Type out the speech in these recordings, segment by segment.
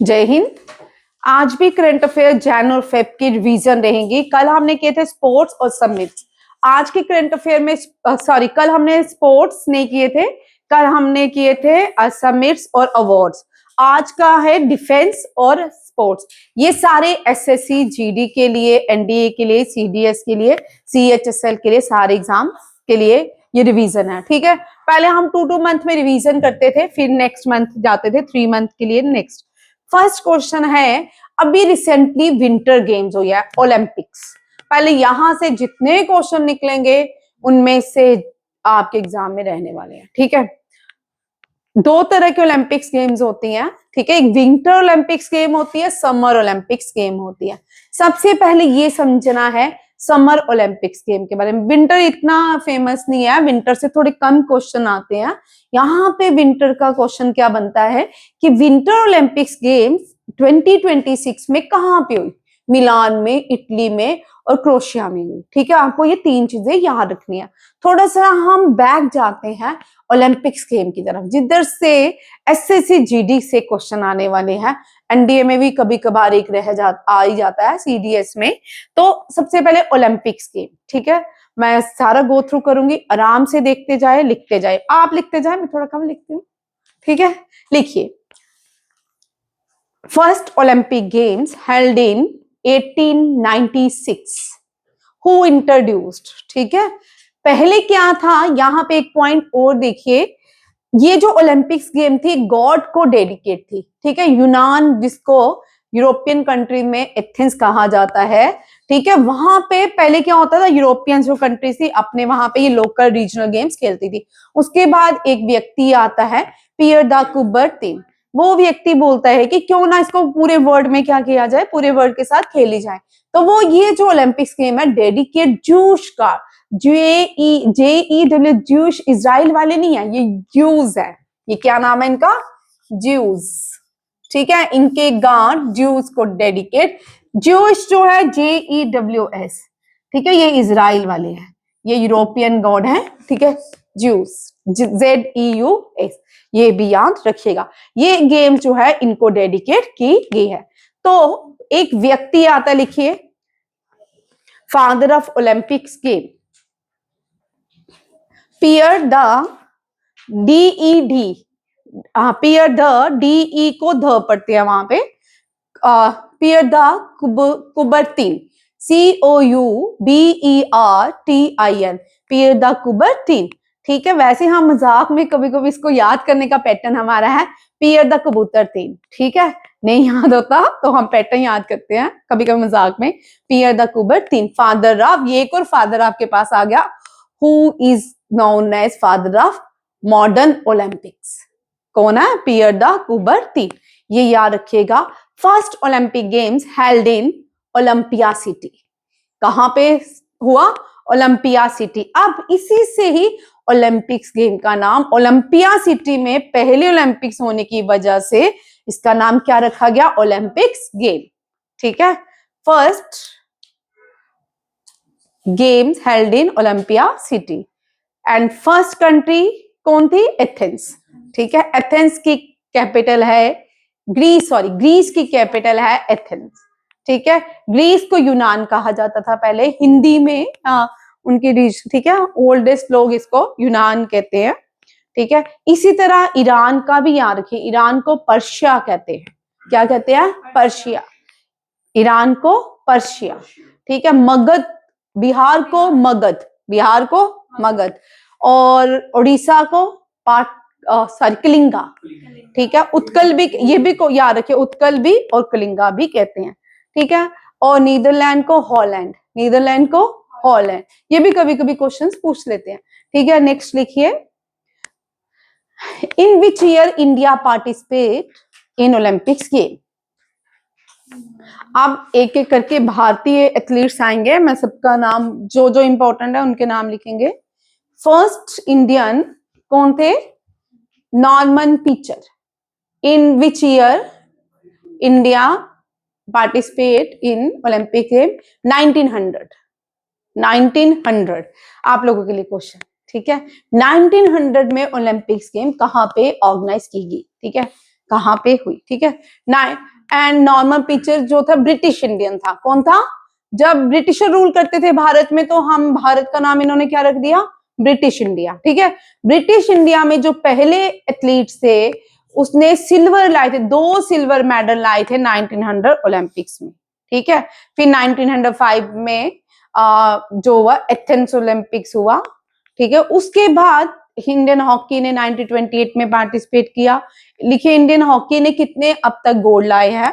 जय हिंद। आज भी करंट अफेयर जैन और फेब की रिवीजन रहेंगी। कल हमने किए थे स्पोर्ट्स और समिट्स। आज के करंट अफेयर में कल हमने स्पोर्ट्स नहीं किए थे, कल हमने किए थे समिट्स और अवार्ड्स। आज का है डिफेंस और स्पोर्ट्स। ये सारे एसएससी जीडी के लिए, एनडीए के लिए, सीडीएस के लिए, सीएचएसएल के लिए, सारे एग्जाम के लिए ये रिवीजन है। ठीक है, पहले हम 2 मंथ में रिवीजन करते थे, फिर नेक्स्ट मंथ जाते थे 3 मंथ के लिए। नेक्स्ट फर्स्ट क्वेश्चन है, अभी रिसेंटली विंटर गेम्स हो गया ओलंपिक्स। पहले यहां से जितने क्वेश्चन निकलेंगे उनमें से आपके एग्जाम में रहने वाले हैं। ठीक है, 2 तरह के ओलंपिक्स गेम्स होती हैं। ठीक है, एक विंटर ओलंपिक्स गेम होती है, समर ओलंपिक्स गेम होती है। सबसे पहले ये समझना है समर ओलंपिक्स गेम के बारे में। विंटर इतना फेमस नहीं है, विंटर से थोड़े कम क्वेश्चन आते हैं। यहाँ पे विंटर का क्वेश्चन क्या बनता है कि विंटर ओलंपिक्स गेम्स 2026 में कहाँ पे हुई? मिलान में, इटली में और क्रोएशिया में हुई। ठीक है, आपको ये 3 चीजें याद रखनी है। थोड़ा सा हम बैक जाते हैं ओलंपिक्स गेम की तरफ, जिधर से एसएससी जीडी से क्वेश्चन आने वाले हैं। एनडीए में भी कभी कभार एक आ ही जाता है, सीडीएस में। तो सबसे पहले ओलंपिक्स गेम। ठीक है, मैं सारा गो थ्रू करूंगी, आराम से देखते जाए, लिखते जाए। आप लिखते जाए, मैं थोड़ा कम लिखती हूँ। ठीक है, लिखिए। First Olympic games held in 1896। Who introduced? ठीक है, पहले क्या था, यहाँ पे एक पॉइंट और देखिए। ये जो ओलंपिक्स गेम थी गॉड को डेडिकेट थी। ठीक है, यूनान, जिसको यूरोपियन कंट्री में एथेंस कहा जाता है। ठीक है, वहां पे पहले क्या होता था, यूरोपियन जो कंट्री थी अपने वहां पे ये लोकल रीजनल गेम्स खेलती थी। उसके बाद एक व्यक्ति आता है, पियर द कुबर्तीन। वो व्यक्ति बोलता है कि क्यों ना इसको पूरे वर्ल्ड में क्या किया जाए, पूरे वर्ल्ड के साथ खेली जाए। तो वो ये जो ओलंपिक्स गेम है डेडिकेट जूश का, JEWS, जूश, इजराइल वाले नहीं है, ये ज्यूज है। ये क्या नाम है इनका? ज्यूज। ठीक है, इनके गॉड ज्यूज को डेडिकेट। ज्यूश जो है JEWS। ठीक है, ये इजराइल वाले हैं, ये यूरोपियन गॉड है। ठीक है, ज्यूस, ZEUS, ये भी याद रखिएगा। ये गेम जो है इनको डेडिकेट की गई है। तो एक व्यक्ति आता, लिखिए, father of Olympics game, Pierre de DED, Pierre de DE को ध पढ़ते हैं वहां पे, Pierre de Coubertin, COUBERTIN, Pierre de Coubertin. ठीक है, वैसे हम मजाक में कभी कभी इसको याद करने का पैटर्न हमारा है पियर द कबूतर तीन। ठीक है, नहीं याद होता तो हम पैटर्न याद करते हैं कभी कभी मजाक में, Pierre de Coubertin, father of, ये एक और फादर आपके पास आ गया, who is known as father of modern Olympics. कौन है? पियर द कुबर्तीन, ये याद रखिएगा। First Olympic games held in Olympia city. कहां पे हुआ? Olympia city. अब इसी से ही ओलंपिक्स गेम का नाम, ओलंपिया सिटी में पहले ओलंपिक्स होने की वजह से इसका नाम क्या रखा गया? Olympics game. ठीक है, first games held in Olympia city. And first country कौन थी? एथेंस। ठीक है, एथेंस की कैपिटल है ग्रीस, सॉरी, ग्रीस की कैपिटल है एथेंस। ठीक है, ग्रीस को यूनान कहा जाता था पहले, हिंदी में उनकी रीच। ठीक है, ओल्डेस्ट लोग इसको यूनान कहते हैं। ठीक है, इसी तरह ईरान का भी याद रखिए, ईरान को पर्शिया कहते हैं। क्या कहते हैं? पर्शिया। ईरान को पर्शिया। ठीक है, मगध, बिहार को मगध, बिहार को मगध, और उड़ीसा को कलिंगा। ठीक है, उत्कल भी, ये भी को याद रखिए, उत्कल भी और कलिंगा भी कहते हैं। ठीक है, और नीदरलैंड को हॉलैंड, नीदरलैंड को हॉलैंड, ये भी कभी कभी क्वेश्चंस पूछ लेते हैं। ठीक है, नेक्स्ट लिखिए, in which year India participate in Olympics game. अब एक एक करके भारतीय एथलीट्स आएंगे, मैं सबका नाम, जो जो इंपॉर्टेंट है उनके नाम लिखेंगे। फर्स्ट इंडियन कौन थे? Norman pitcher. In which year India participate in Olympic game? 1900, 1900। आप लोगों के लिए क्वेश्चन। ठीक है, 1900 में ओलंपिक्स गेम कहां पे ऑर्गेनाइज की गई? ठीक है, कहाँ पे हुई, ठीक है ना। एंड नॉर्मल पिक्चर जो था ब्रिटिश इंडियन था। कौन था? जब ब्रिटिशर रूल करते थे भारत में तो हम भारत का नाम इन्होंने क्या रख दिया? ब्रिटिश इंडिया, ठीक है। ब्रिटिश इंडिया में जो पहले एथलीट्स थे उसने सिल्वर लाए थे, 2 सिल्वर मेडल लाए थे 1900 ओलंपिक्स में, ठीक है। फिर 1905 में जो हुआ एथेंस ओलंपिक्स हुआ, ठीक है। उसके बाद इंडियन हॉकी ने 1928 में पार्टिसिपेट किया। लिखिए इंडियन हॉकी ने कितने अब तक गोल्ड लाए हैं?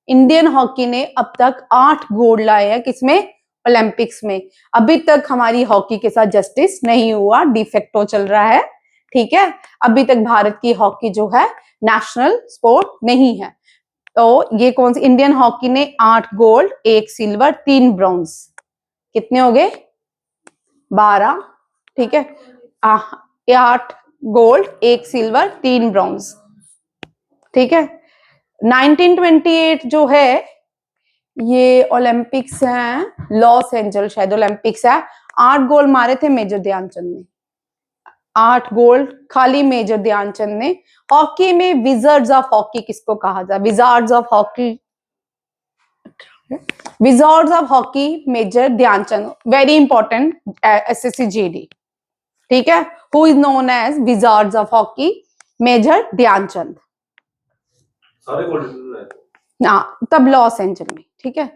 इंडियन हॉकी ने अब तक 8 गोल्ड लाए हैं। किसमें? ओलंपिक्स में। अभी तक हमारी हॉकी के साथ जस्टिस नहीं हुआ, डिफेक्टो चल रहा है, ठीक है। अभी तक भारत की हॉकी जो है नेशनल स्पोर्ट नहीं है। तो ये कौन सी? इंडियन हॉकी ने 8 गोल्ड, 1 सिल्वर, 3 ब्रॉन्ज, कितने हो गए? 12, ठीक है। 8 गोल्ड, 1 सिल्वर, 3 ब्रॉन्ज, ठीक है। 1928 जो है ये ओलंपिक्स हैं, लॉस एंजल्स शायद ओलंपिक्स है। 8 गोल्ड मारे थे मेजर ध्यानचंद ने, 8 गोल्ड खाली मेजर ध्यानचंद ने। हॉकी में विजर्ड्स ऑफ हॉकी किसको कहा जाए? Wizards of hockey, wizards of hockey major Dhyan Chand, very important SSC GD, ठीक है। Who is known as wizards of hockey major Dhyan Chand. सारे गोल्ड तब लॉस एंजल्स में, ठीक है।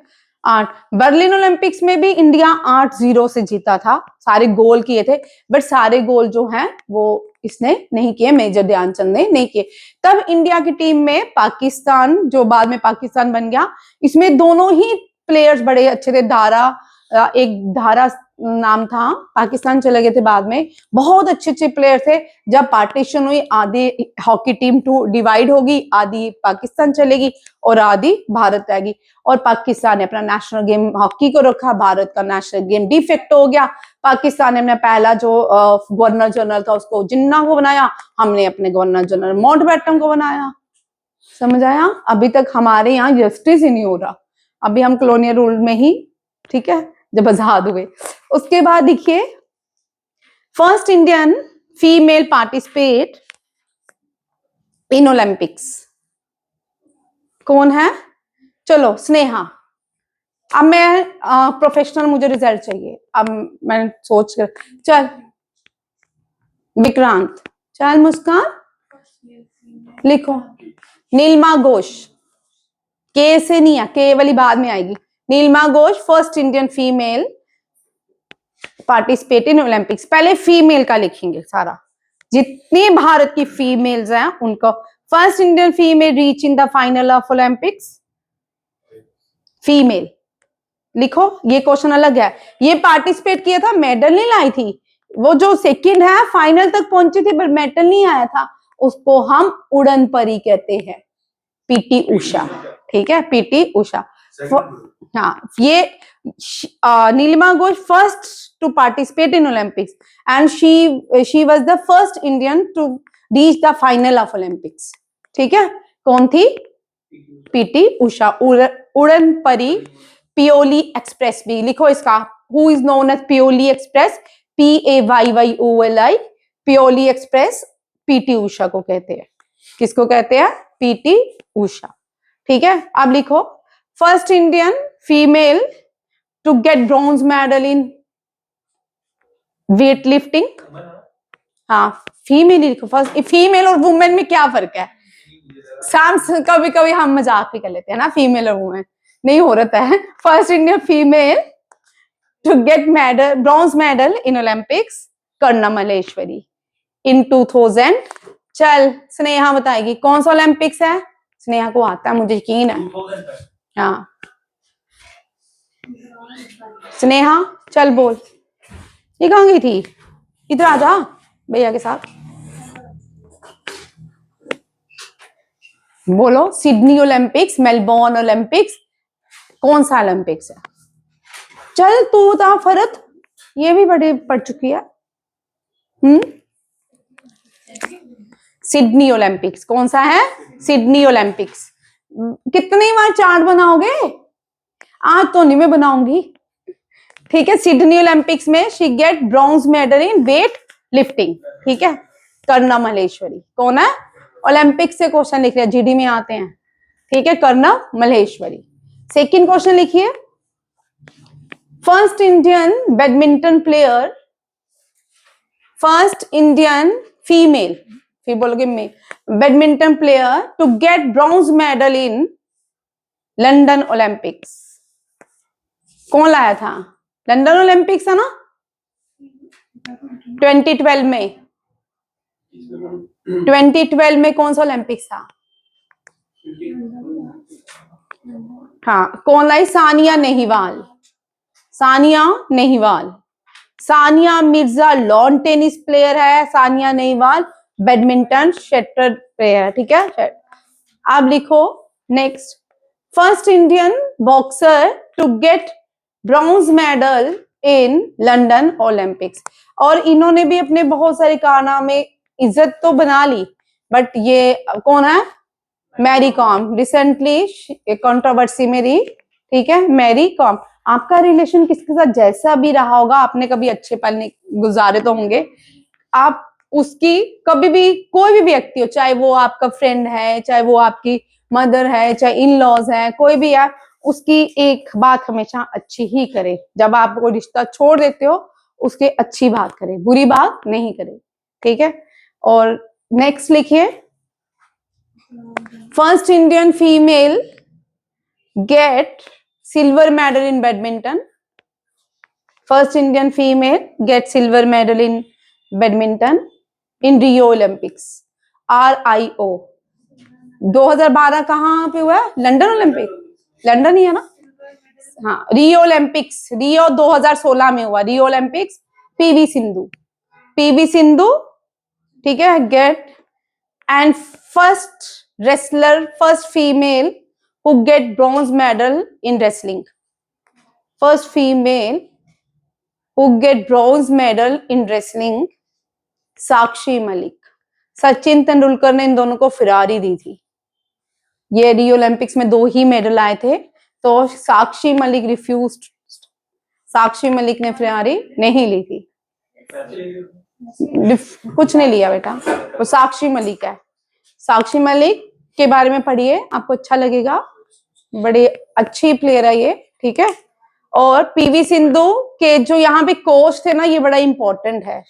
8 बर्लिन ओलंपिक्स में भी इंडिया 8-0 से जीता था, सारे गोल किए थे, बट सारे गोल जो हैं वो इसने नहीं किए, मेजर ध्यानचंद ने नहीं किए। तब इंडिया की टीम में पाकिस्तान, जो बाद में पाकिस्तान बन गया, इसमें दोनों ही प्लेयर्स बड़े अच्छे थे। एक धारा नाम था, पाकिस्तान चले गए थे बाद में, बहुत अच्छे अच्छे प्लेयर थे। जब पार्टीशन हुई, आधी हॉकी टीम 2 डिवाइड होगी, आधी पाकिस्तान चलेगी और आधी भारत आएगी। और पाकिस्तान ने अपना नेशनल गेम हॉकी को रखा, भारत का नेशनल गेम डिफेक्ट हो गया। पाकिस्तान ने अपना पहला जो गवर्नर जनरल था उसको जिन्ना को बनाया, हमने अपने गवर्नर जनरल माउंटबेटन को बनाया। समझ आया? अभी तक हमारे यहाँ जस्टिस ही नहीं हो रहा, अभी हम कॉलोनियल रूल में ही, ठीक है, जब आजाद हुए। उसके बाद देखिए first Indian female participate in Olympics कौन है? चलो स्नेहा। अब मैं प्रोफेशनल, मुझे रिजल्ट चाहिए। अब मैं सोच कर, चल विक्रांत, चल मुस्कान लिखो। नीलिमा घोष, के से नहीं है, के वाली बाद में आएगी। Nilima Ghosh first Indian female participate in Olympics. पहले फीमेल का लिखेंगे सारा, जितनी भारत की फीमेल्स हैं उनको। First Indian female reach in the final of Olympics, female लिखो। ये क्वेश्चन अलग है, ये पार्टिसिपेट किया था, मेडल नहीं लाई थी। वो जो सेकंड है फाइनल तक पहुंची थी पर मेडल नहीं आया था, उसको हम उड़न परी कहते हैं, पीटी उषा, ठीक है, पीटी उषा। हाँ, ये Nilima Ghosh first to participate in Olympics and she was the first Indian to reach the final of Olympics, ठीक है। कौन थी? पीटी उषा। उड़न परी, पियोली एक्सप्रेस भी लिखो इसका। Who is known as Payyoli express? PAYYOLI, Payyoli express PT Usha को कहते हैं। किसको कहते हैं? पीटी उषा, ठीक है। अब लिखो first Indian female to get bronze medal in weight lifting. हाँ, फीमेल लिखो फर्स्ट। फीमेल और वुमेन में क्या फर्क है? कभी कभी हम मजाक भी कर लेते हैं ना, फीमेल और वुमेन नहीं हो रहा है। First Indian female to get medal, bronze medal in Olympics, Karnam Malleswari in 2000। चल स्नेहा बताएगी कौन सा ओलंपिक्स है। स्नेहा को आता है, मुझे यकीन है। हाँ स्नेहा चल बोल, ये कहाँ गई थी? इधर आ जा भैया के साथ, बोलो। सिडनी ओलंपिक्स, मेलबोर्न ओलंपिक्स, कौन सा ओलंपिक्स है? चल तू बता फरत, ये भी बड़े पढ़ चुकी है। सिडनी ओलंपिक्स कौन सा है? Sydney Olympics. कितनी बार चार्ट बनाओगे? आज तो नहीं मैं बनाऊंगी, ठीक है। सिडनी ओलंपिक्स में she get bronze medal in weight lifting, ठीक है। कर्णा मल्लेश्वरी कौन है? ओलंपिक से क्वेश्चन लिख रहे हैं, जीडी में आते हैं, ठीक है। कर्णव मल्लेश्वरी। सेकंड क्वेश्चन लिखिए, first Indian badminton player, first Indian female, फिर बोलोगे में, badminton player to get bronze medal in London Olympics, कौन लाया था? लंदन ओलंपिक्स है ना 2012 में, 2012 में कौन सा ओलंपिक्स था? हाँ, कौन लाई? Saina Nehwal, Saina Nehwal. Sania Mirza lawn tennis player है, Saina Nehwal badminton shuttle player, ठीक है। आप लिखो next, first Indian boxer to get bronze medal in London Olympics. और इन्होंने भी अपने बहुत सारे कारनामे इज्जत तो बना ली, बट ये कौन है? मैरी कॉम, रिसेंटली कंट्रोवर्सी में रही, ठीक है, मैरी कॉम। आपका रिलेशन किसके साथ जैसा भी रहा होगा, आपने कभी अच्छे पल गुजारे तो होंगे, आप उसकी कभी भी, कोई भी व्यक्ति हो, चाहे वो आपका फ्रेंड है, चाहे वो आपकी मदर है, चाहे इन लॉज है, कोई भी है, उसकी एक बात हमेशा अच्छी ही करे। जब आप कोई रिश्ता छोड़ देते हो, उसकी अच्छी बात करे, बुरी बात नहीं करे, ठीक है। और नेक्स्ट लिखिए, first Indian female get silver medal in badminton, first Indian female get silver medal in badminton in Rio Olympics, RIO 2012 कहाँ पे हुआ? लंदन ओलंपिक, लंदन ही है ना, हाँ। रियो ओलंपिक्स, रियो 2016 में हुआ, Rio Olympics. PV Sindhu, PV Sindhu, ठीक है, get, and first wrestler, first female who get bronze medal in wrestling, first female who get bronze medal in wrestling, Sakshi Malik. Sachin Tendulkar ने इन दोनों को फिरारी दी थी, ये रियो ओलंपिक्स में 2 ही मेडल आए थे, तो साक्षी मलिक रिफ्यूज्ड, साक्षी मलिक ने फिरारी नहीं ली थी, कुछ नहीं लिया बेटा, वो साक्षी मलिक है। साक्षी मलिक के बारे में पढ़िए, आपको अच्छा लगेगा, बड़ी अच्छी प्लेयर है ये, ठीक है। और पीवी सिंधु के जो यहाँ पे कोच थे ना, ये बड़ा इंपॉर्टेंट है,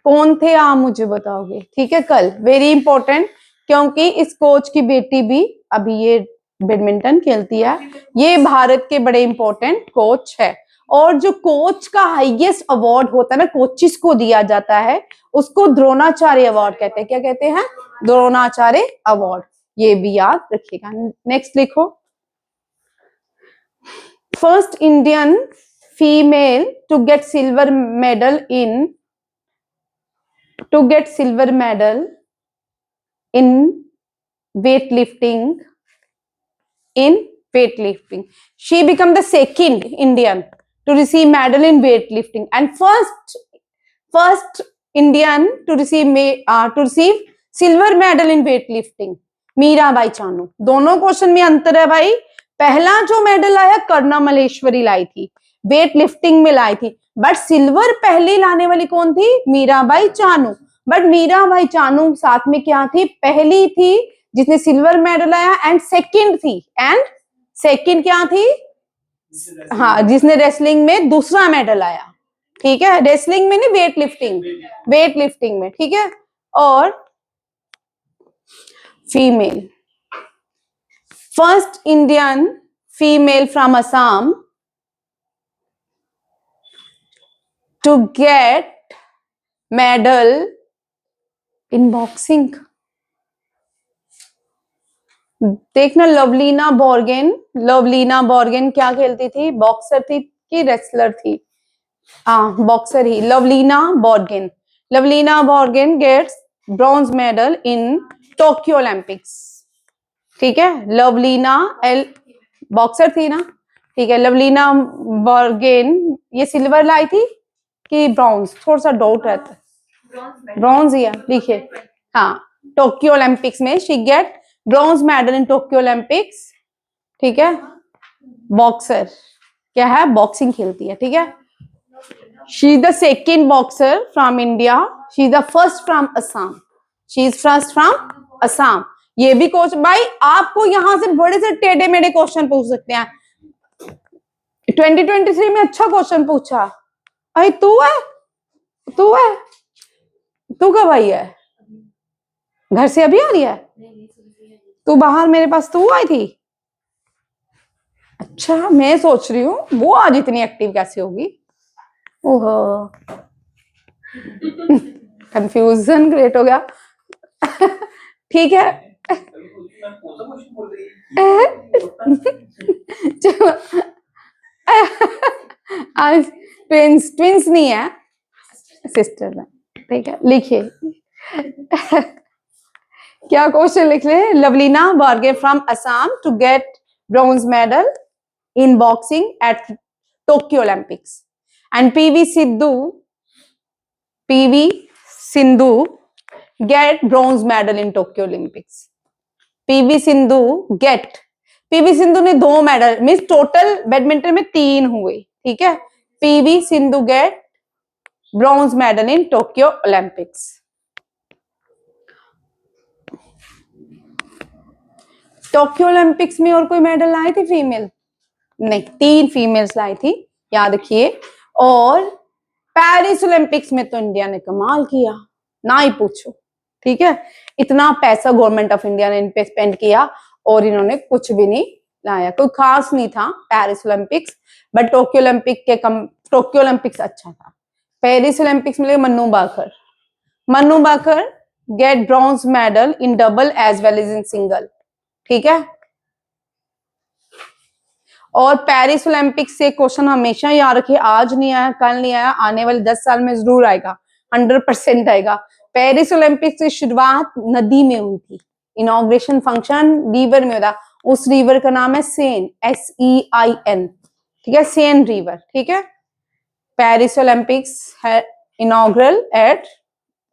कौन थे आप मुझे बताओगे, ठीक है, कल, वेरी इंपॉर्टेंट, क्योंकि इस कोच की बेटी भी अभी ये बैडमिंटन खेलती है, ये भारत के बड़े इंपॉर्टेंट कोच है। और जो कोच का हाईएस्ट अवार्ड होता है ना, कोचिस को दिया जाता है, उसको द्रोणाचार्य अवार्ड कहते हैं। क्या कहते हैं? द्रोणाचार्य अवार्ड, ये भी याद रखिएगा। नेक्स्ट लिखो, first Indian female to get silver medal in weightlifting, she become the second Indian to receive medal in weightlifting and first Indian to receive silver medal in weightlifting, Mirabai Chanu. दोनों क्वेश्चन में अंतर है भाई, पहला जो मेडल आया कर्णव मल्लेश्वरी लाई थी, वेट लिफ्टिंग में लाई थी, बट सिल्वर पहली लाने वाली कौन थी? मीराबाई चानू। बट मीराबाई चानू साथ में क्या थी? पहली थी जिसने सिल्वर मेडल आया, एंड सेकंड क्या थी? हाँ, जिसने रेसलिंग में दूसरा मेडल आया, ठीक है, रेसलिंग में नहीं, वेट लिफ्टिंग में, ठीक है। और female, first Indian female from Assam to get medal in boxing, देखना, लवलीना बोर्गेन क्या खेलती थी? बॉक्सर थी कि रेसलर थी? हाँ, बॉक्सर ही, Lovlina Borgohain gets bronze medal in Tokyo Olympics, ठीक है। लवलीना बॉक्सर थी ना, ठीक है। लवलीना बोर्गेन ये सिल्वर लाई थी कि ब्रॉन्ज? थोड़ा सा डाउट रहता है, ब्रॉन्ज ही है, लिखिए, हाँ, टोक्यो ओलंपिक्स में she get bronze medal in Tokyo Olympics, ठीक है। बॉक्सर क्या है? बॉक्सिंग खेलती है, ठीक है। She is the second boxer from India, she is the first from Assam, she is first from Assam. ये भी क्वेश्चन भाई आपको यहां से बड़े से टेढ़े मेढ़े क्वेश्चन पूछ सकते हैं। 2023 में अच्छा क्वेश्चन पूछा। अरे तू है, तू है, तू कब आई है? घर से अभी आ रही है? तू बाहर मेरे पास तू आई थी? अच्छा, मैं सोच रही हूँ वो आज इतनी एक्टिव कैसे होगी। ओहो, कंफ्यूजन क्रिएट हो गया। ठीक है। आज ट्विंस ट्विंस नहीं है, सिस्टर है। ठीक है, लिखिए। क्या क्वेश्चन लिख रहे? Lovlina Borgohain from Assam to get bronze medal in boxing at Tokyo Olympics, and PV Sindhu get bronze medal in Tokyo Olympics. PV Sindhu get, PV Sindhu ने 2 मेडल, मीन्स टोटल बैडमिंटन में 3 हुए, ठीक है। PV Sindhu get bronze medal in Tokyo Olympics. Tokyo Olympics में और कोई medal लाई थी female? नहीं, 3 फीमेल्स लाई थी, याद रखिए। और पेरिस ओलंपिक्स में तो इंडिया ने कमाल किया, ना ही पूछो, ठीक है। इतना पैसा गवर्नमेंट ऑफ इंडिया ने इन पे स्पेंड किया और इन्होंने कुछ भी नहीं लाया, कोई खास नहीं था Paris Olympics. But Tokyo Olympics अच्छा था। पेरिस ओलंपिक्स में Manu Bhaker get bronze medal in double as well as in single, ठीक है। और पेरिस ओलंपिक्स से क्वेश्चन हमेशा याद रखिए, आज नहीं आया, कल नहीं आया, आने वाले 10 साल में जरूर आएगा, 100% आएगा। पेरिस ओलंपिक्स की शुरुआत नदी में हुई थी, इनॉग्रेशन फंक्शन रिवर में होता, उस रिवर का नाम है सेन, SEIN, ठीक है, सेन रिवर, ठीक है। पेरिस ओलंपिक्स है इनॉग्रल एट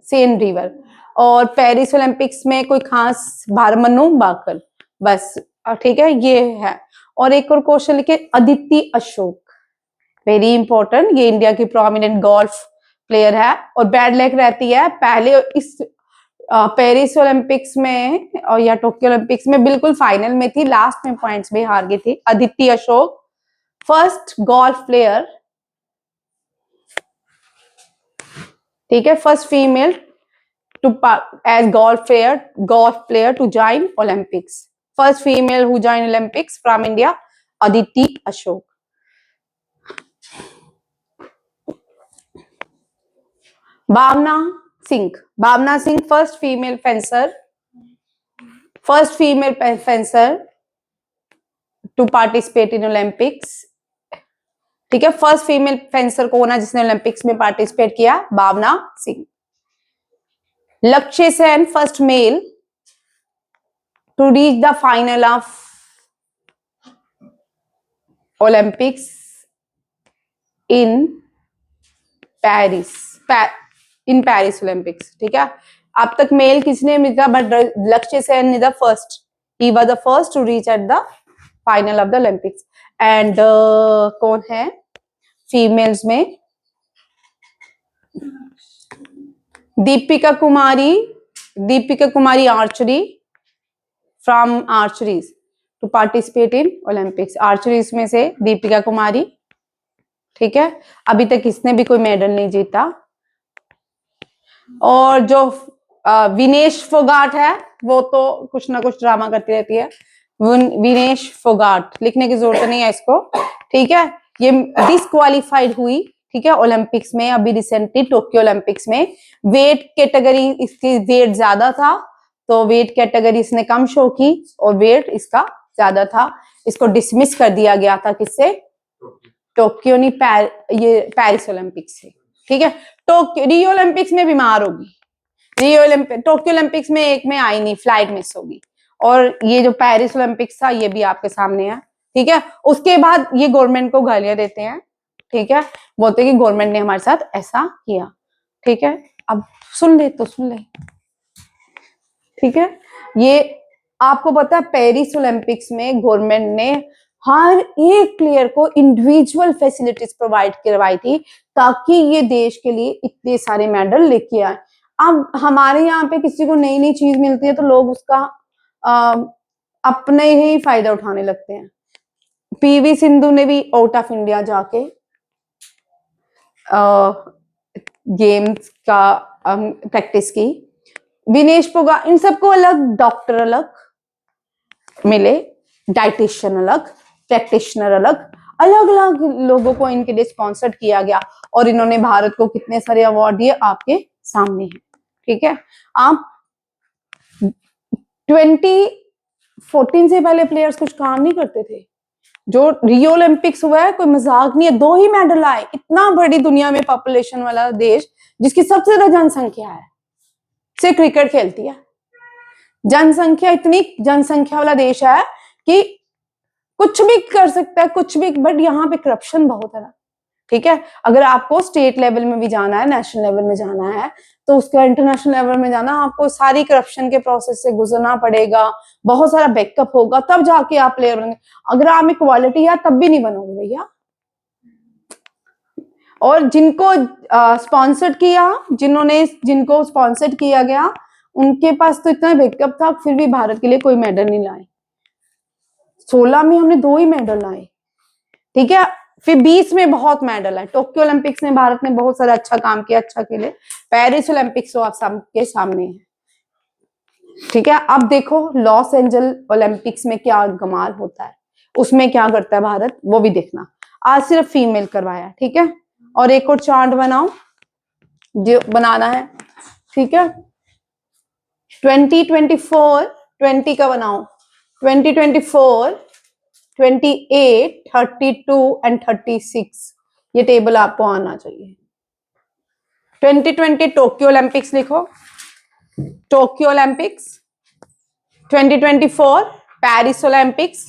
सेन रिवर। और पेरिस ओलंपिक्स में कोई खास मन्नू बाकर, बस, ठीक है, ये है। और एक और क्वेश्चन लिखे, अदिति अशोक, वेरी इंपॉर्टेंट, ये इंडिया की प्रोमिनेंट गोल्फ प्लेयर है और बैड लक रहती है। पहले इस पेरिस ओलंपिक्स में और या टोक्यो ओलंपिक्स में बिल्कुल फाइनल में थी, लास्ट में पॉइंट्स में हार गई थी। Aditi Ashok, first golf player, ठीक है, first female to as golf player to join Olympics. First female who joined Olympics from India, Aditi Ashok. Bhavna Singh, first female fencer to participate in Olympics, ठीक है। First female fencer कौन है जिसने Olympics में participate किया? Bhawna Singh. Lakshya Sen, first male to reach the final of Olympics in Paris Olympics, ठीक है। अब तक मेल किसने मिला? But Lakshya Sen is the first, he was the first to reach at the final of the Olympics. And कौन है फीमेल्स में? Deepika Kumari archery from archeries to participate in Olympics. Archeries में से दीपिका कुमारी, ठीक है। अभी तक इसने भी कोई मेडल नहीं जीता। और जो विनेश फोगाट है वो तो कुछ ना कुछ ड्रामा करती रहती है। विनेश फोगाट, लिखने की जरूरत नहीं है इसको, ठीक है। ये डिस्क्वालिफाइड हुई, ठीक है, ओलंपिक्स में अभी रिसेंटली टोक्यो ओलंपिक्स में। वेट कैटेगरी, इसकी वेट ज्यादा था तो वेट कैटेगरी इसने कम शो की और वेट इसका ज्यादा था, इसको डिसमिस कर दिया गया था। किससे? टोक्यो नहीं, ये पेरिस ओलंपिक्स से, ठीक है। रियो ओलंपिक्स में बीमार होगी, टोक्यो ओलंपिक्स में एक में आई नहीं, फ्लाइट मिस होगी। और ये जो पेरिस ओलंपिक्स था ये भी आपके सामने है, ठीक है। उसके बाद ये गवर्नमेंट को गालियां देते हैं, ठीक है, बोलते हैं कि गवर्नमेंट ने हमारे साथ ऐसा किया, ठीक है। अब सुन ले, ठीक है। ये आपको पता है पेरिस ओलंपिक्स में गवर्नमेंट ने हर एक प्लेयर को इंडिविजुअल फैसिलिटीज प्रोवाइड करवाई थी ताकि ये देश के लिए इतने सारे मेडल लेके आए। अब हमारे यहाँ पे किसी को नई नई चीज मिलती है तो लोग उसका अपने ही फायदा उठाने लगते हैं। पीवी सिंधु ने भी आउट ऑफ इंडिया जाके गेम्स का प्रैक्टिस की। विनेश फोगाट, इन सबको अलग डॉक्टर अलग मिले, डाइटिशियन अलग, प्रैक्टिशनर अलग, अलग अलग लोगों को इनके लिए स्पॉन्सर्ड किया गया और इन्होंने भारत को कितने सारे अवार्ड दिए आपके सामने है। ठीक है, आप 2014 से पहले प्लेयर्स कुछ काम नहीं करते थे। जो रियो ओलंपिक्स हुआ है कोई मजाक नहीं है, 2 ही मेडल आए। इतना बड़ी दुनिया में पॉपुलेशन वाला देश जिसकी सबसे ज्यादा जनसंख्या है, से क्रिकेट खेलती है। जनसंख्या, इतनी जनसंख्या वाला देश है कि कुछ भी कर सकता है, कुछ भी, बट यहाँ पे करप्शन बहुत है ना। ठीक है, अगर आपको स्टेट लेवल में भी जाना है, नेशनल लेवल में जाना है, तो उसका इंटरनेशनल लेवल में जाना, आपको सारी करप्शन के प्रोसेस से गुजरना पड़ेगा, बहुत सारा बैकअप होगा, तब जाके आप प्लेयर बनेंगे। अगर आप में क्वालिटी है तब भी नहीं बनोगे भैया। और जिनको स्पॉन्सर्ड किया, जिनको स्पॉन्सर्ड किया गया, उनके पास तो इतना बैकअप था, फिर भी भारत के लिए कोई मेडल नहीं लाए। 16 में हमने 2 ही मेडल लाए। ठीक है, फिर 20 में बहुत मेडल है। टोक्यो ओलंपिक्स में भारत ने बहुत सारा अच्छा काम किया, अच्छा खेले। पेरिस ओलंपिक्स तो आप सबके सामने है। ठीक है, अब देखो लॉस एंजल ओलंपिक्स में क्या कमाल होता है, उसमें क्या करता है भारत, वो भी देखना। आज सिर्फ फीमेल करवाया। ठीक है, और एक और चार्ट बनाओ जो बनाना है। ठीक है, 2024 20 का बनाओ, 2024 28 32 एंड 36, ये टेबल आपको आना चाहिए। 2020 टोक्यो ओलंपिक्स लिखो, Tokyo Olympics, 2024 Paris Olympics,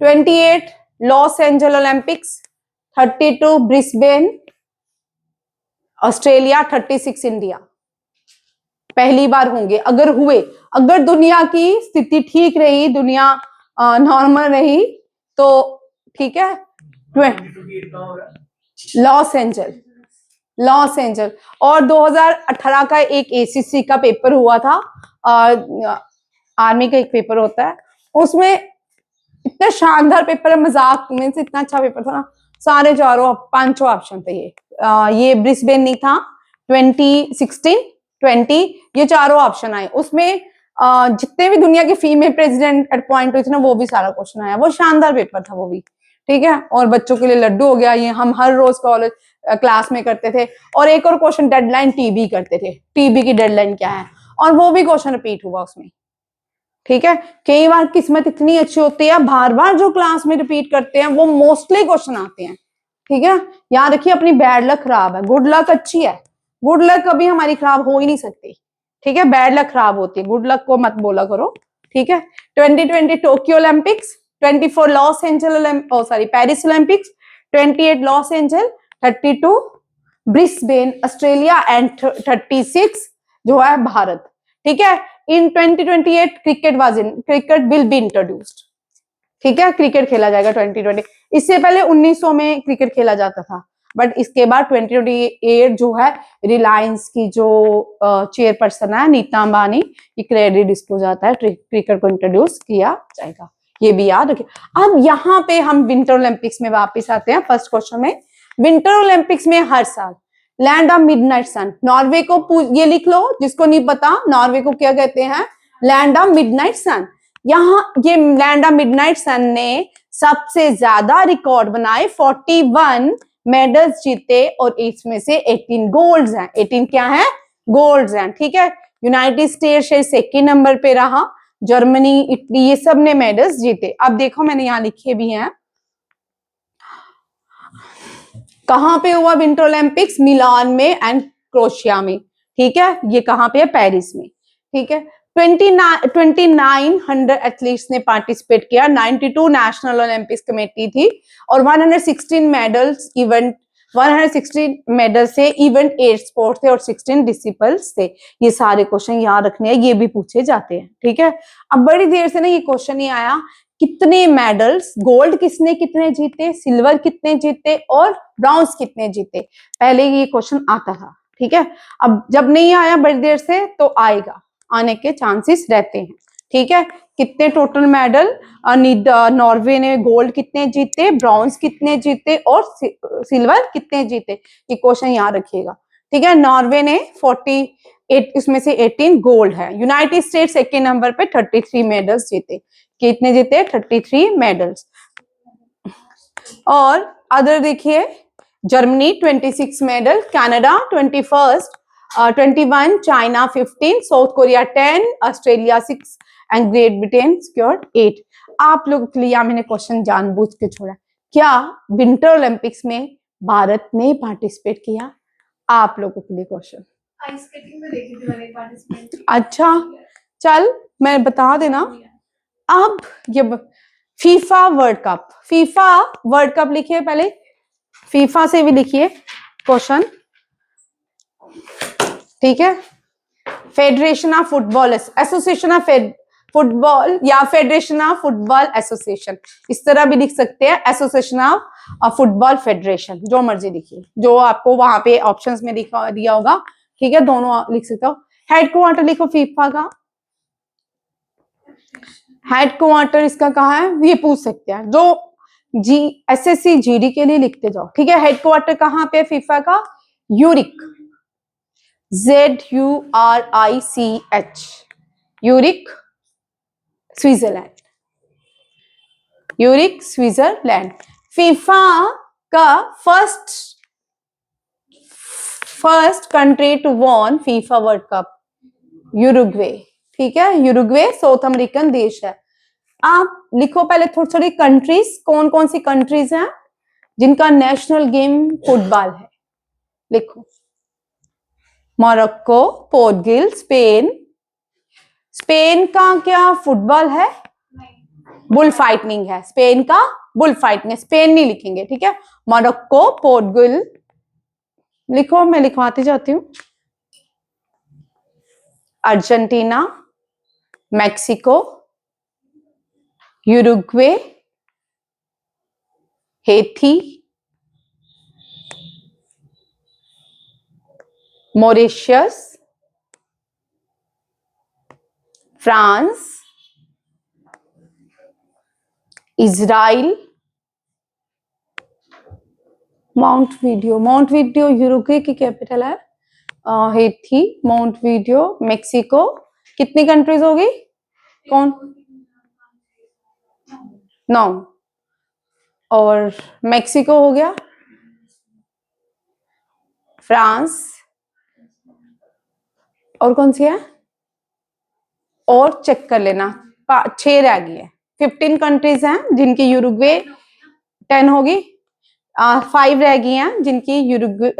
28 loss angel Olympics, 32 Brisbane Australia, 36 India. पहली बार होंगे, अगर हुए, अगर दुनिया की स्थिति ठीक रही, दुनिया नॉर्मल रही तो। ठीक है, लॉस एंजल, लॉस एंजल। और 2018 का एक एसीसी का पेपर हुआ था, आर्मी का एक पेपर होता है, उसमें इतना शानदार पेपर है, मजाक में से इतना अच्छा पेपर था ना, सारे चारों 5 ऑप्शन थे। ये ब्रिस्बेन नहीं था, 2016 20, ये चारों ऑप्शन आए उसमें। जितने भी दुनिया के फीमेल प्रेसिडेंट अपॉइंट हुए थे ना, वो भी सारा क्वेश्चन आया। वो शानदार पेपर था वो भी। ठीक है, और बच्चों के लिए लड्डू हो गया, ये हम हर रोज कॉलेज क्लास में करते थे। और एक और क्वेश्चन डेडलाइन टीबी करते थे, टीबी की डेडलाइन क्या है, और वो भी क्वेश्चन रिपीट हुआ उसमें। ठीक है, कई बार किस्मत इतनी अच्छी होती है, बार बार जो क्लास में रिपीट करते हैं वो मोस्टली क्वेश्चन आते हैं। ठीक है, याद रखिए अपनी बैड लक खराब है, गुड लक अच्छी है। गुड लक कभी हमारी खराब हो ही नहीं सकती। ठीक है, बैड लक खराब होती है, गुड लक को मत बोला करो। ठीक है, 2020 Tokyo Olympics, 24 loss angel Paris Olympics, 28 loss angel, 32 Brisbane Australia and 36 जो है भारत। ठीक है, इन 2028 क्रिकेट विल बी इंट्रोड्यूस्ड। ठीक है, क्रिकेट खेला जाएगा 2020। इससे पहले 1900 में क्रिकेट खेला जाता था, बट इसके बाद 2028 जो है रिलायंस की जो चेयरपर्सन है नीता अंबानी, ये क्रेडिट इसको जाता है, क्रिकेट को इंट्रोड्यूस किया जाएगा। ये भी याद रखिए। अब यहाँ पे हम विंटर ओलंपिक्स में वापस आते हैं। फर्स्ट क्वेश्चन में, विंटर ओलंपिक्स में हर साल land of midnight sun, Norway को, ये लिख लो जिसको नहीं पता, नॉर्वे को क्या कहते हैं, लैंड ऑफ मिडनाइट सन। यहाँ ये लैंड ऑफ मिडनाइट सन ने सबसे ज्यादा रिकॉर्ड बनाए, 41 मेडल्स जीते, और इसमें से 18 गोल्ड्स हैं। 18 क्या है, गोल्ड्स हैं। ठीक है, यूनाइटेड स्टेट्स सेकेंड नंबर पे रहा, जर्मनी, इटली, ये सब ने मेडल्स जीते। अब देखो मैंने यहाँ लिखे भी हैं, कहां पे हुआ विंटर ओलंपिक्स, मिलान में एंड क्रोएशिया में। ठीक है, ये कहां पे है, पेरिस में। ठीक है, 2900 एथलीट्स ने पार्टिसिपेट किया, 92 नेशनल ओलंपिक्स कमेटी थी, और 116 मेडल्स इवेंट, 116 मेडल से इवेंट 8 स्पोर्ट थे और 16 डिसिपल्स थे। ये सारे क्वेश्चन याद रखने हैं, ये भी पूछे जाते हैं। ठीक है, अब बड़ी देर से ना ये क्वेश्चन नहीं आया, कितने मेडल्स, गोल्ड किसने कितने जीते, सिल्वर कितने जीते, और ब्रॉन्ज कितने जीते, पहले ये क्वेश्चन आता था। ठीक है। अब जब नहीं आया बड़ी देर से तो आएगा, आने के चांसेस रहते हैं, ठीक है। कितने टोटल मेडल नॉर्वे ने गोल्ड कितने जीते, ब्रॉन्ज कितने जीते और सिल्वर कितने जीते, ये क्वेश्चन याद रखिएगा, ठीक है। नॉर्वे ने 48, इसमें से 18 गोल्ड है। यूनाइटेड स्टेट्स सेकेंड नंबर पे 33 मेडल्स जीते। कितने जीते? 33 मेडल्स। और अदर देखिए, Germany 26 medal, Canada 21, China 15, south Korea 10, Australia 6 and great Britain scored 8। आप लोगों के लिए मैंने क्वेश्चन जानबूझ के छोड़ा, क्या विंटर ओलंपिक्स में भारत ने पार्टिसिपेट किया? आप लोगों के लिए क्वेश्चन। आइस स्केटिंग में देखी थी मैंने पार्टिसिपेट। अच्छा, चल मैं बता देना। अब ये फीफा वर्ल्ड कप लिखिए, पहले फीफा से भी लिखिए क्वेश्चन, ठीक है। Federation of football, association of football या फेडरेशन ऑफ फुटबॉल एसोसिएशन, इस तरह भी लिख सकते हैं, एसोसिएशन ऑफ फुटबॉल फेडरेशन, जो मर्जी लिखिए, जो आपको वहां पे ऑप्शंस में दिया होगा, ठीक है, दोनों लिख सकते हो। हेडक्वार्टर लिखो फीफा का, हेडक्वार्टर इसका कहाँ है ये पूछ सकते हैं, जो एसएससी जीडी के लिए लिखते जाओ, ठीक है। हेडक्वार्टर कहाँ पे फीफा का? Uric, ZURICH, uric Switzerland. FIFA का first country to von FIFA world cup Uruguay, ठीक है। यूरुग्वे साउथ अमेरिकन देश है। आप लिखो पहले थोड़ी थोड़ी कंट्रीज, कौन कौन सी कंट्रीज हैं जिनका नेशनल गेम फुटबॉल है, लिखो। मोरक्को, पोर्टुगल, स्पेन का क्या फुटबॉल है? बुल फाइटिंग है, स्पेन का बुल फाइटिंग है, स्पेन नहीं लिखेंगे, ठीक है। मोरक्को, पोर्टुगल लिखो, मैं लिखवाती जाती हूँ। Argentina, Mexico, Uruguay, Haiti, Mauritius, France, Israel, Montevideo Uruguay की कैपिटल है, हेथी, माउंटवीडियो, मेक्सिको। कितनी कंट्रीज होगी? कौन? 9। और मेक्सिको हो गया, फ्रांस, और कौन सी है? और चेक कर लेना, 6 रह गई है। 15 कंट्रीज हैं जिनकी यूरुग्वे, 10 होगी, 5 रह गई हैं जिनकी यूरुग्वे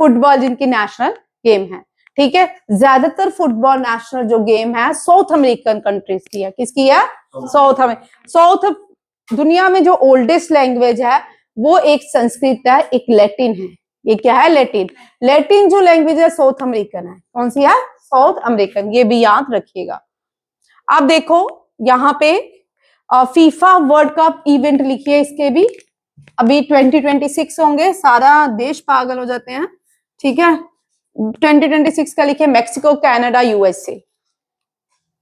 फुटबॉल जिनकी नेशनल गेम है, ठीक है। ज्यादातर फुटबॉल नेशनल जो गेम है साउथ अमेरिकन कंट्रीज की है। किसकी है? साउथ। दुनिया में जो ओल्डेस्ट लैंग्वेज है वो एक संस्कृत है, एक लैटिन है। ये क्या है? लैटिन जो लैंग्वेज है साउथ अमेरिकन है। कौन सी है? साउथ अमेरिकन, ये भी याद रखिएगा। अब देखो यहाँ पे फीफा वर्ल्ड कप इवेंट लिखिए, इसके भी अभी 2026 होंगे, सारा देश पागल हो जाते हैं, ठीक है। 2026 का लिखिए, Mexico, Canada, USA.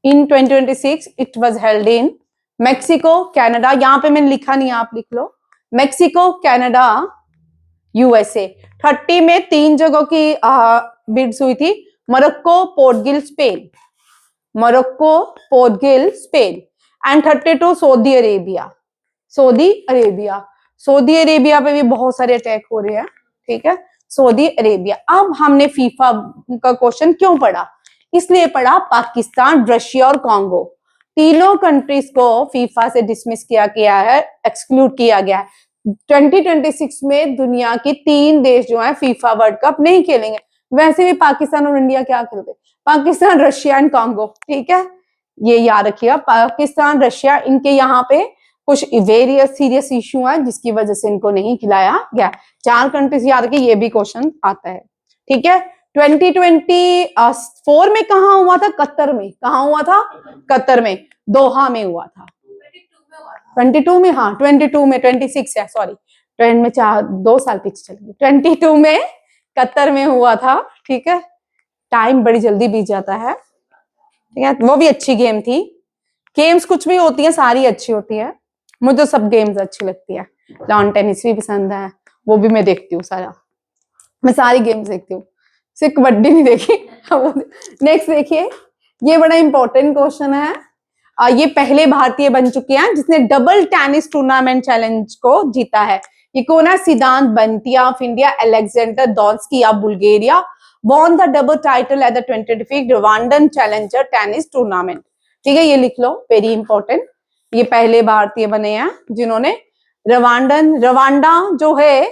In 2026 it was held in Mexico, Canada, यहाँ पे मैंने लिखा नहीं, आप लिख लो, मैक्सिको, कनाडा, यूएसए। 30 में 3 जगहों की बिड्स हुई थी, Morocco, Portugal, Spain, Morocco, Portugal, Spain, and 32 Saudi Arabia. Saudi Arabia पे भी बहुत सारे अटैक हो रहे हैं, ठीक है, सऊदी अरेबिया। अब हमने फीफा का क्वेश्चन क्यों पढ़ा? इसलिए पढ़ा, पाकिस्तान, रशिया और कांगो, तीनों कंट्रीज को फीफा से डिसमिस किया गया है, एक्सक्लूड किया गया है। 2026 में दुनिया के 3 देश जो है फीफा वर्ल्ड कप नहीं खेलेंगे। वैसे भी पाकिस्तान और इंडिया क्या खेलते? पाकिस्तान, रशिया एंड कांगो, ठीक है, ये याद रखिएगा। पाकिस्तान, रशिया, इनके यहाँ पे कुछ वेरियस सीरियस इश्यू है जिसकी वजह से इनको नहीं खिलाया गया। 4 कंट्रीज याद रखिए, ये भी क्वेश्चन आता है, ठीक है। 2024 में कहा हुआ था? कतर में। कहा हुआ था? कतर में, दोहा में हुआ था। 22 में, हाँ 22 में, 26 है, सॉरी, ट्रेंड में 2 साल पीछे चल गई। 22 में कतर में हुआ था। ठीक है, टाइम बड़ी जल्दी बीत जाता है। ठीक है, वो भी अच्छी गेम थी। गेम्स कुछ भी होती है सारी अच्छी होती है, मुझे तो सब गेम्स अच्छी लगती है। लॉन टेनिस भी पसंद है, वो भी मैं देखती हूँ सारा, मैं सारी गेम्स देखती हूँ, सिर्फ कबड्डी नहीं देखी। नेक्स्ट देखिए, ये बड़ा इंपॉर्टेंट क्वेश्चन है। ये पहले भारतीय बन चुके हैं जिसने डबल टेनिस टूर्नामेंट चैलेंज को जीता है। ये कौन है? Siddhant Banthia of India, Alexander Donskoy of Bulgaria won the double title at the 2025 Rwandan Challenger tennis tournament. ठीक है, ये लिख लो, वेरी इंपॉर्टेंट। ये पहले भारतीय बने हैं जिन्होंने रवांडा जो है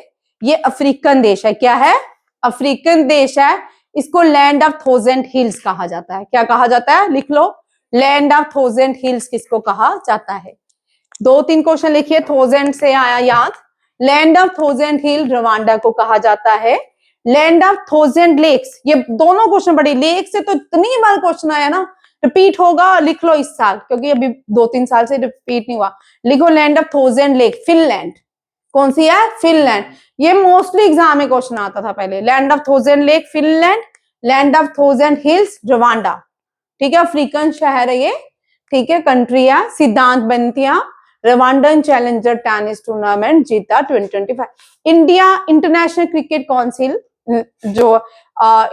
ये अफ्रीकन देश है। क्या है? अफ्रीकन देश है। इसको लैंड ऑफ थाउजेंड हिल्स कहा जाता है। क्या कहा जाता है? लिख लो, लैंड ऑफ थाउजेंड हिल्स किसको कहा जाता है? 2-3 क्वेश्चन लिखिए, थाउजेंड से आया याद। Land of thousand hill Rwanda को कहा जाता है। लैंड ऑफ थाउजेंड लेक्स, ये दोनों क्वेश्चन बड़ी, लेक से तो इतनी बार क्वेश्चन आया ना, रिपीट होगा, लिख लो इस साल, क्योंकि अभी 2-3 साल से रिपीट नहीं हुआ। लिखो land of thousand lake, Finland. कौन सी है? फिनलैंड। ये मोस्टली एग्जाम में क्वेश्चन आता था पहले। Land of thousand lake Finland, land of thousand hills Rwanda. ठीक है, अफ्रीकन शहर है ये। ठीक है, कंट्री है। Siddhant Banthia Rwandan Challenger tennis tournament जीता 2025। इंडिया इंटरनेशनल क्रिकेट काउंसिल जो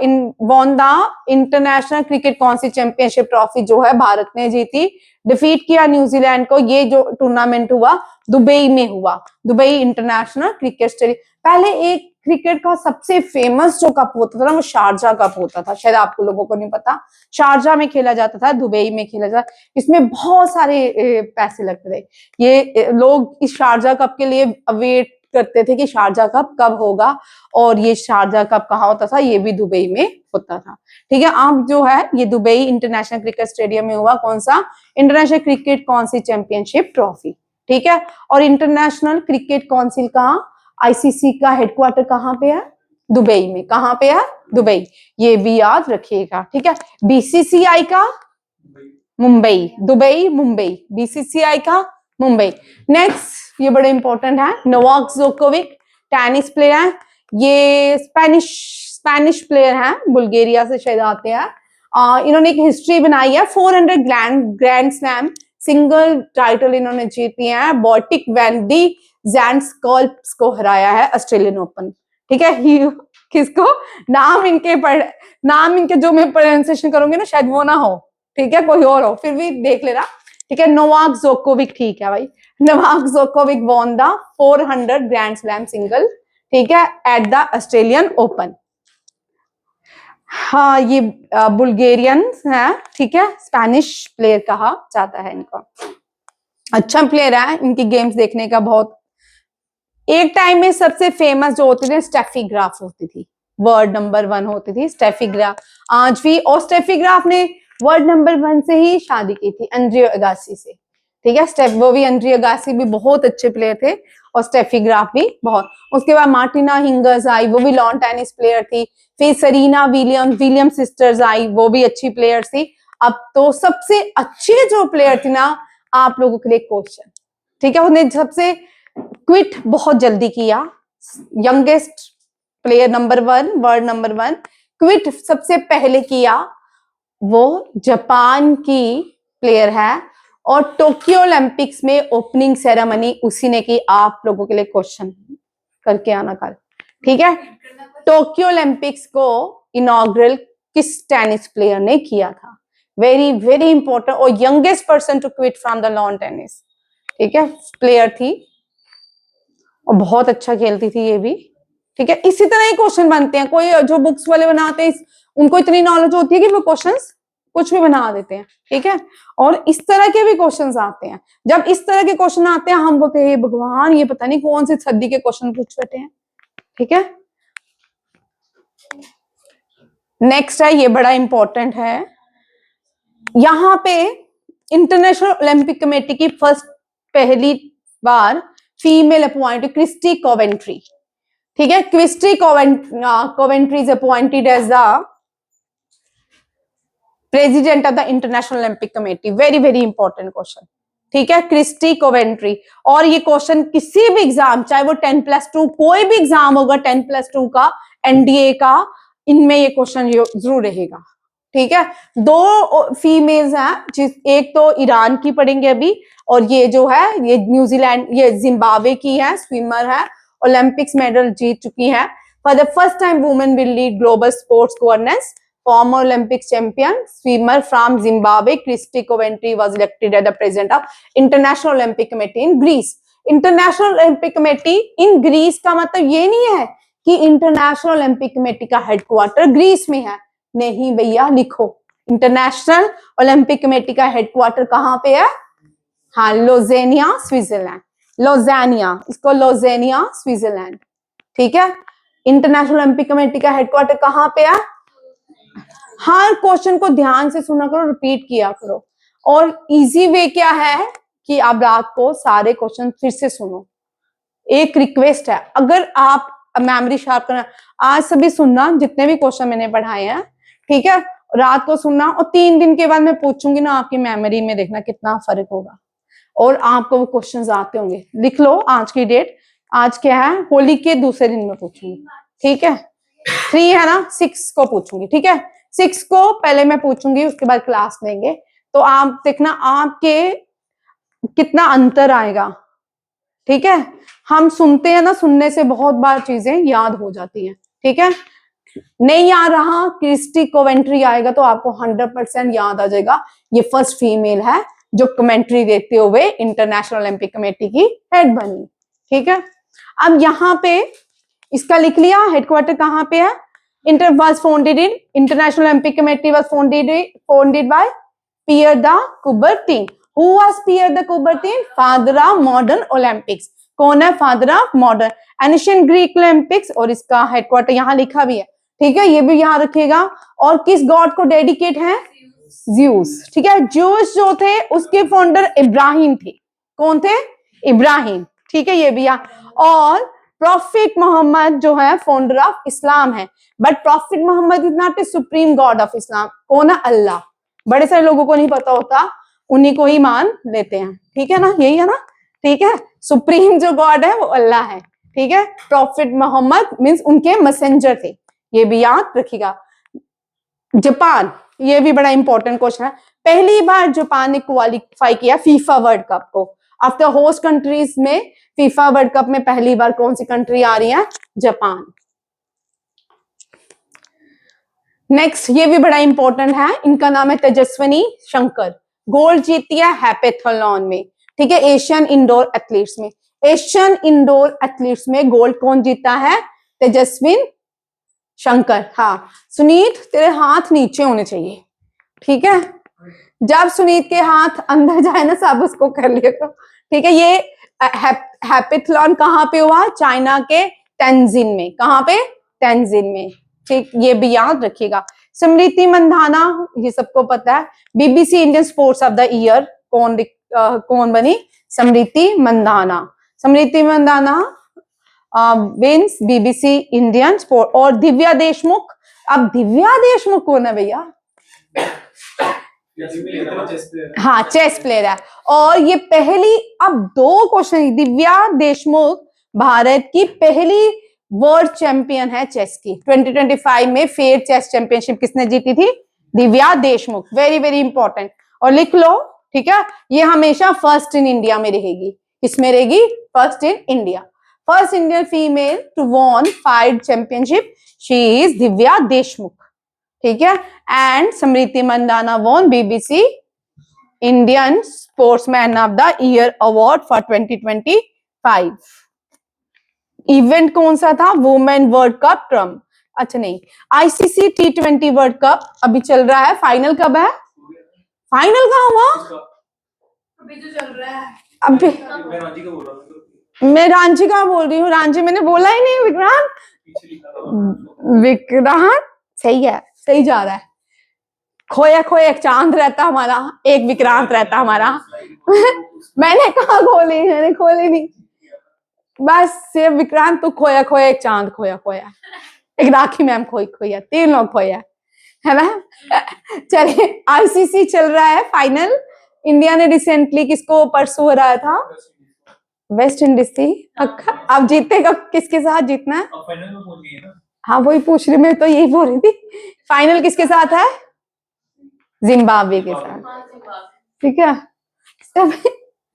in won the International Cricket Council Championship Trophy जो है भारत ने जीती, डिफीट किया न्यूजीलैंड को। ये जो टूर्नामेंट हुआ दुबई में हुआ, दुबई इंटरनेशनल क्रिकेट स्टेडियम। पहले एक क्रिकेट का सबसे फेमस जो कप होता था ना, वो शारजा कप होता था, शायद आपको लोगों को नहीं पता। शारजा में खेला जाता था, दुबई में खेला जाता, इसमें बहुत सारे पैसे लगते थे। ये लोग इस शारजा कप के लिए वेट करते थे कि शारजा कप कब होगा, और ये शारजा कप कहाँ होता था? ये भी दुबई में होता था। ठीक है, अब जो है ये दुबई इंटरनेशनल क्रिकेट स्टेडियम में हुआ। कौन सा? International Cricket Council Championship trophy. ठीक है, और इंटरनेशनल क्रिकेट काउंसिल का आईसीसी का हेडक्वार्टर कहाँ पे है? दुबई में। कहाँ पे है? दुबई। ये भी याद रखिएगा। ठीक है, बीसीसीआई का मुंबई, दुबई मुंबई, बीसीसीआई का मुंबई। नेक्स्ट, ये बड़े इंपॉर्टेंट है, नोवाक जोकोविक टेनिस प्लेयर है। ये स्पेनिश प्लेयर हैं, बुल्गारिया से शायद आते हैं। इन्होंने एक हिस्ट्री बनाई है, 400 ग्रैंड स्लैम सिंगल टाइटल इन्होंने जीती है। बॉटिक वैंडी जैंस्कॉल्प्स को हराया है ऑस्ट्रेलियन ओपन। ठीक है, किसको? नाम इनके जो मैं प्रोनाउंसिएशन करूंगी ना शायद वो ना हो, ठीक है, कोई और हो, फिर भी देख लेना। ठीक है, नोवाक जोकोविक। ठीक है भाई, Novak Djokovic won the 400 grand slam single, ठीक है, एट द ऑस्ट्रेलियन ओपन। हाँ, ये बुल्गारियन है। ठीक है, स्पेनिश प्लेयर कहा जाता है इनको। अच्छा प्लेयर है, इनकी गेम्स देखने का बहुत। एक टाइम में सबसे फेमस जो होती थी स्टेफी ग्राफ होती थी, वर्ल्ड नंबर 1 होती थी स्टेफी ग्राफ आज भी। और स्टेफी ग्राफ ने वर्ल्ड नंबर 1 से ही शादी की थी, एंड्रियो अगासी से। ठीक है, वो भी एंड्रियो अगासी भी बहुत अच्छे प्लेयर थे, और स्टेफी ग्राफ भी बहुत। उसके बाद मार्टिना हिंगस आई, वो भी लॉन टेनिस प्लेयर थी। फिर सरीना विलियम सिस्टर्स आई, वो भी अच्छी प्लेयर थी। अब तो सबसे अच्छी जो प्लेयर थी ना, आप लोगों के लिए क्वेश्चन, ठीक है, उन्हें सबसे क्विट बहुत जल्दी किया, youngest player number 1, world number 1 quit सबसे पहले किया, वो जापान की प्लेयर है, और टोक्यो ओलंपिक्स में ओपनिंग सेरेमनी उसी ने की। आप लोगों के लिए क्वेश्चन करके आना कल। ठीक है, टोक्यो ओलंपिक्स को इनॉग्रल किस टेनिस प्लेयर ने किया था? वेरी वेरी इंपॉर्टेंट, और youngest person to quit from the lawn tennis. ठीक है, प्लेयर थी और बहुत अच्छा खेलती थी ये भी। ठीक है, इसी तरह ही क्वेश्चन बनते हैं। कोई जो बुक्स वाले बनाते हैं उनको इतनी नॉलेज होती है कि वो क्वेश्चंस कुछ भी बना देते हैं। ठीक है, और इस तरह के भी क्वेश्चंस आते हैं। जब इस तरह के क्वेश्चन आते हैं हम बोलते हैं भगवान, ये पता नहीं कौन सी सदी के क्वेश्चन पूछ बैठे हैं। ठीक है, नेक्स्ट है, ये बड़ा इंपॉर्टेंट है। यहाँ पे इंटरनेशनल ओलंपिक कमेटी की पहली बार फीमेल अपॉइंटेड क्रिस्टी कोवेंट्री। ठीक है, Kirsty Coventry is appointed as the president of the International Olympic Committee. Very very important question. ठीक है, क्रिस्टी कोवेंट्री। और ये क्वेश्चन किसी भी एग्जाम, चाहे वो 10+2 कोई भी एग्जाम होगा, 10+2 का, एनडीए का, इनमें ये क्वेश्चन जरूर रहेगा। ठीक है, दो फीमेल्स हैं, एक तो ईरान की पढ़ेंगे अभी, और ये जो है ये न्यूजीलैंड, ये जिम्बाब्वे की है, स्विमर है, ओलंपिक्स मेडल जीत चुकी है। For the first time women will lead global sports governance. Former Olympic champion swimmer from Zimbabwe, Christy Coventry was elected as the president of International Olympic Committee in Greece. International Olympic Committee in Greece का मतलब ये नहीं है कि international Olympic committee का headquarter Greece में है, नहीं भैया, लिखो इंटरनेशनल ओलंपिक कमेटी का हेडक्वार्टर कहाँ पे है? हाँ, लोजेनिया, स्विट्जरलैंड। लोजेनिया, इसको लोजेनिया, स्विट्जरलैंड। ठीक है, इंटरनेशनल ओलंपिक कमेटी का हेडक्वार्टर कहाँ पे है? हर क्वेश्चन को ध्यान से सुना करो, रिपीट किया करो। और इजी वे क्या है कि आप रात को सारे क्वेश्चन फिर से सुनो। एक रिक्वेस्ट है, अगर आप मेमोरी शार्प करना, आज सभी सुनना जितने भी क्वेश्चन मैंने पढ़ाए हैं, ठीक है, रात को सुनना, और 3 दिन के बाद मैं पूछूंगी ना आपकी मेमोरी में, देखना कितना फर्क होगा और आपको वो क्वेश्चन आते होंगे। लिख लो आज की डेट, आज क्या है, होली के दूसरे दिन में पूछूंगी। ठीक है, 3 है ना, 6 को पूछूंगी। ठीक है, 6 को पहले मैं पूछूंगी, उसके बाद क्लास लेंगे, तो आप देखना आपके कितना अंतर आएगा। ठीक है, हम सुनते हैं ना, सुनने से बहुत बार चीजें याद हो जाती हैं। ठीक है, नहीं आ रहा, क्रिस्टी कोवेंट्री आएगा तो आपको 100% याद आ जाएगा। ये फर्स्ट फीमेल है जो कमेंट्री देते हुए इंटरनेशनल ओलंपिक कमेटी की हेड बनी। ठीक है, अब यहाँ पे इसका लिख लिया, हेडक्वार्टर कहाँ पे है? International Olympic Committee was founded by Pierre de Coubertin. Who was Pierre de Coubertin? Father of modern Olympics. कौन है father of modern? Ancient Greek Olympics, और इसका हेडक्वार्टर यहाँ लिखा भी है। ठीक है, ये भी यहाँ रखिएगा। और किस गॉड को डेडिकेट है? ज़्यूस। ठीक है, ज़्यूस जो थे उसके फाउंडर इब्राहिम थे। कौन थे? इब्राहिम। ठीक है, ये भी यहाँ। और प्रॉफिट मोहम्मद जो है फाउंडर ऑफ इस्लाम है, but prophet Muhammad is not a supreme god of Islam. कौन है? अल्लाह। बड़े सारे लोगों को नहीं पता होता, उन्हीं को ही मान लेते हैं। ठीक है ना, यही है ना। ठीक है, सुप्रीम जो गॉड है वो अल्लाह है। ठीक है, प्रॉफिट मोहम्मद मीन्स उनके मैसेंजर थे, ये भी याद रखिएगा। जापान, ये भी बड़ा इंपॉर्टेंट क्वेश्चन है। पहली बार जापान ने क्वालिफाई किया फीफा वर्ल्ड कप को। आफ्टर होस्ट कंट्रीज में फीफा वर्ल्ड कप में पहली बार कौन सी कंट्री आ रही है? जापान। नेक्स्ट, ये भी बड़ा इंपॉर्टेंट है, इनका नाम है तेजस्विनी शंकर। गोल्ड जीती है हैपेथलॉन में। ठीक है, एशियन इंडोर एथलीट्स में। एशियन इंडोर एथलीट्स में गोल्ड कौन जीता है? तेजस्विन शंकर। हाँ, सुनीत तेरे हाथ नीचे होने चाहिए। ठीक है, जब सुनीत के हाथ अंदर जाए ना, सब उसको कर लिया करो। ठीक है, ये हैपेथलॉन कहाँ पे हुआ? चाइना के तेंजिन में। कहाँ पे? तेंजिन में। ठीक, ये भी याद रखिएगा। स्मृति मंधाना, ये सबको पता है, BBC Indian sports of the year कौन बनी? Smriti Mandhana. Smriti Mandhana wins BBC Indian sport. और दिव्या देशमुख, अब दिव्या देशमुख कौन है भैया? हाँ, चेस प्लेयर है। और ये पहली, अब 2 क्वेश्चन, दिव्या देशमुख भारत की पहली वर्ल्ड चैंपियन है चेस की। 2025 में फेयर चेस चैंपियनशिप किसने जीती थी? Divya Deshmukh. Very very important, और लिख लो। ठीक है, ये हमेशा फर्स्ट इन इंडिया में रहेगी। किसमें रहेगी? First in India. First Indian female to won 5 championship, she is Divya Deshmukh. ठीक है, and Smriti Mandhana won BBC Indian sportsman of the year award for 2025। Event कौन सा था? वुमेन वर्ल्ड कप ट्रम्प। अच्छा नहीं, आईसीसी T20 वर्ल्ड कप अभी चल रहा है। फाइनल कब है? फाइनल कहाँ हुआ? अभी जो चल रहा है। अभी मैं रांची का बोल रही हूँ, रांची मैंने बोला ही नहीं। विक्रांत, विक्रांत सही है, सही जा रहा है। खोया खोया एक चांद रहता हमारा, एक विक्रांत रहता हमारा। मैंने कहा खोली, मैंने खोली नहीं। बस सिर्फ विक्रांत, तो खोया खोया एक चांद, खोया खोया एक राखी मैम खोई खोया, 3 लोग खोया है ना। चलिए, आईसीसी चल रहा है फाइनल, इंडिया ने रिसेंटली किसको परसों हराया था? वेस्ट इंडीज थी। अब जीतेगा किसके साथ जीतना है? अब फाइनल में पहुंच गई है ना। हाँ वही पूछ रही, मैं तो यही बोल रही थी। फाइनल किसके साथ है? जिम्बाब्वे के साथ। ठीक है, सब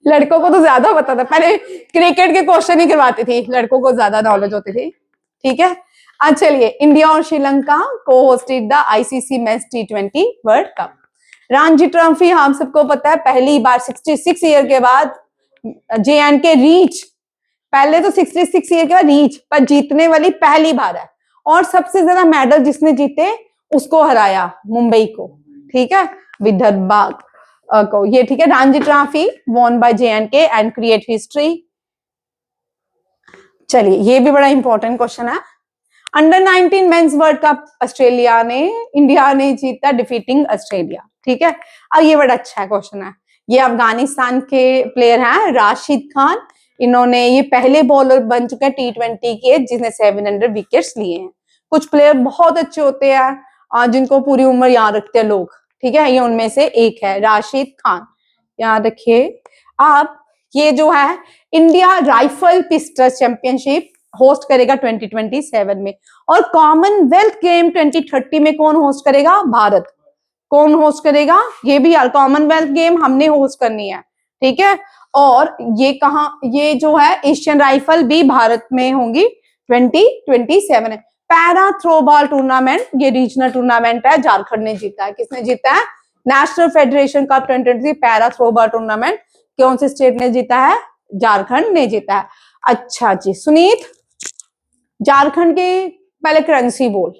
लड़कों को तो ज्यादा पता था, पहले क्रिकेट के क्वेश्चन ही करवाती थी, लड़कों को ज्यादा नॉलेज होती थी। ठीक है, आज चलिए, इंडिया और श्रीलंका को hosted the ICC men's T20 world cup. Ranji trophy हम सबको पता है, पहली बार 66 ईयर के बाद J&K रीच, पहले तो 66 ईयर के बाद रीच पर जीतने वाली पहली बार है। और सबसे ज्यादा मेडल जिसने जीते उसको हराया, मुंबई को। ठीक है, विदर्भा को ये। ठीक है, Ranji trophy won by J&K and create history. चलिए, ये भी बड़ा इंपॉर्टेंट क्वेश्चन है। Under 19 mains world cup India ने जीता डिफीटिंग ऑस्ट्रेलिया। ठीक है, अब ये बड़ा अच्छा क्वेश्चन है। ये अफगानिस्तान के प्लेयर हैं राशिद खान, इन्होंने ये पहले बॉलर बन चुके हैं T20 के जिसने 700 विकेट्स लिए हैं। कुछ प्लेयर बहुत अच्छे होते हैं जिनको पूरी उम्र याद रखते हैं लोग। ठीक है, ये उनमें से एक है राशिद खान, याद रखिए आप। ये जो है India rifle pistol championship host करेगा 2027 में। और कॉमनवेल्थ गेम 2030 में कौन होस्ट करेगा? भारत। कौन होस्ट करेगा? ये भी यार, कॉमनवेल्थ गेम हमने होस्ट करनी है। ठीक है, और ये कहाँ, ये जो है एशियन राइफल भी भारत में होंगी 2027 में। पैरा थ्रोबॉल टूर्नामेंट, ये रीजनल टूर्नामेंट है, झारखंड ने जीता है। किसने जीता है? National federation cup 2023 para throwball tournament कौन से स्टेट ने जीता है? झारखंड ने जीता है। अच्छा जी सुनीत, झारखंड की पहले करेंसी बोल,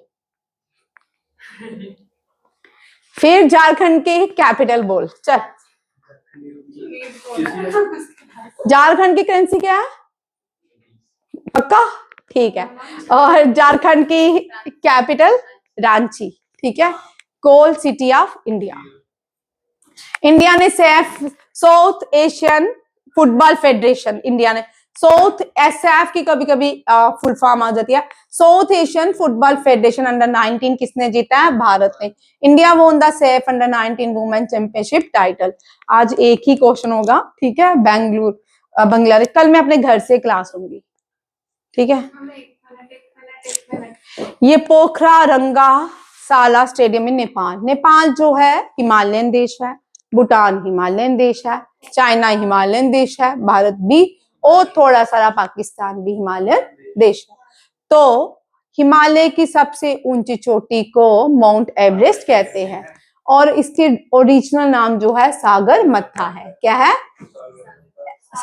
फिर झारखंड की कैपिटल बोल। चल, झारखंड की करेंसी क्या है? पक्का? ठीक है, और झारखंड की कैपिटल रांची। ठीक है, कोल सिटी ऑफ इंडिया। इंडिया ने south Asian football federation, India ने साउथ SF की कभी कभी फुल फॉर्म आ जाती है, south Asian football federation under 19 किसने जीता है? भारत ने। India won the safe under 19 women championship title. आज एक ही क्वेश्चन होगा। ठीक है, बांग्लादेश। कल मैं अपने घर से क्लास लूंगी। ठीक है, ये पोखरा रंगा साला स्टेडियम इन नेपाल। नेपाल जो है हिमालयन देश है, भूटान हिमालयन देश है, चाइना हिमालयन देश है, भारत भी, और थोड़ा सारा पाकिस्तान भी हिमालयन देश है। तो हिमालय की सबसे ऊंची चोटी को माउंट एवरेस्ट कहते हैं, और इसके ओरिजिनल नाम जो है सागर मत्था है। क्या है?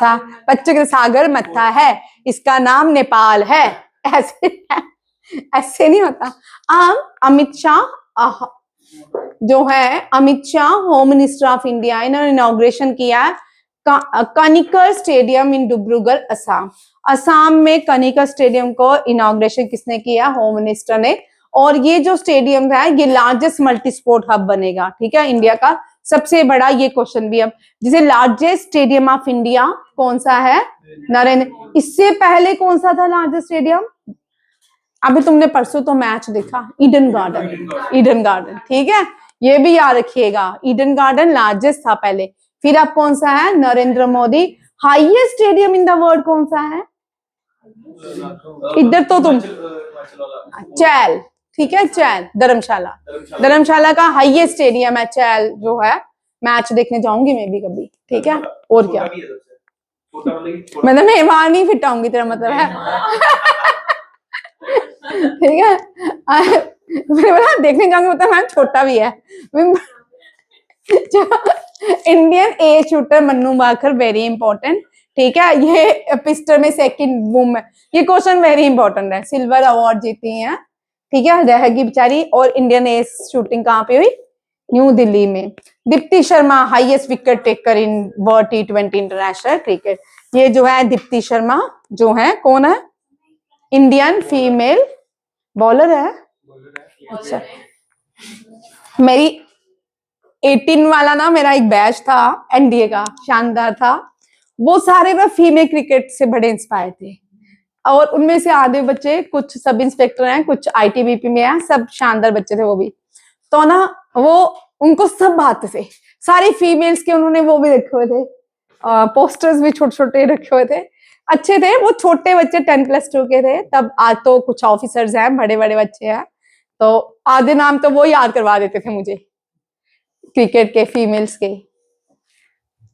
बच्चों के सागर मत्था है, इसका नाम नेपाल है। ऐसे नहीं होता। अमित शाह जो है, Amit Shah home minister of India, इन्होंने इनॉग्रेशन किया है कनिकर स्टेडियम इन डिब्रूगढ़ असम। असम में कनिकर स्टेडियम को इनॉग्रेशन किसने किया? होम मिनिस्टर ने। और ये जो स्टेडियम है ये लार्जेस्ट मल्टी स्पोर्ट हब बनेगा। ठीक है, इंडिया का सबसे बड़ा। ये क्वेश्चन भी अब, जिसे लार्जेस्ट स्टेडियम ऑफ इंडिया कौन सा है? नरेंद्र। इससे पहले कौन सा था लार्जेस्ट स्टेडियम? अभी तुमने परसों तो मैच देखा, ईडन गार्डन। ईडन गार्डन, ठीक है, ये भी याद रखिएगा। ईडन गार्डन लार्जेस्ट था पहले। फिर अब कौन सा है? Narendra Modi. Highest stadium in the world कौन सा है? इधर तो तुम चैल, ठीक है, चैल धर्मशाला। धर्मशाला का हाईएस्ट स्टेडियम है चैल जो है। मैच देखने जाऊंगी मैं भी कभी। ठीक है, और क्या, मतलब मैं वहां नहीं फिट आऊंगी, तेरा मतलब है। ठीक है, बोला देखने जाऊंगी, मतलब मैं छोटा भी है। Indian as shooter Manu Bhaker, very important. ठीक है, ये पिस्टल में सेकंड वुमेन, ये क्वेश्चन वेरी इंपॉर्टेंट है। सिल्वर अवार्ड जीती हैं। ठीक है, रहेगी बेचारी। और इंडियन एज शूटिंग कहाँ पे हुई? न्यू दिल्ली में। Deepti Sharma highest wicket taker in world T20 international cricket. ये जो है दीप्ति शर्मा जो है, कौन है? इंडियन फीमेल बॉलर है। अच्छा, मेरी 18 वाला ना मेरा एक बैच था NDA का, शानदार था। वो सारे ना फीमेल क्रिकेट से बड़े इंस्पायर थे, और उनमें से आधे बच्चे कुछ सब इंस्पेक्टर हैं, कुछ ITBP में हैं, सब शानदार बच्चे थे वो भी। तो ना वो उनको सब आते थे, सारी फीमेल्स के उन्होंने वो भी रखे हुए थे, पोस्टर्स भी छोटे छोटे रखे हुए थे, अच्छे थे वो। छोटे बच्चे 10+2 के थे तब, आज तो कुछ ऑफिसर्स हैं, बड़े बड़े बच्चे हैं, तो आधे नाम तो वो याद करवा देते थे मुझे क्रिकेट के, फीमेल्स के।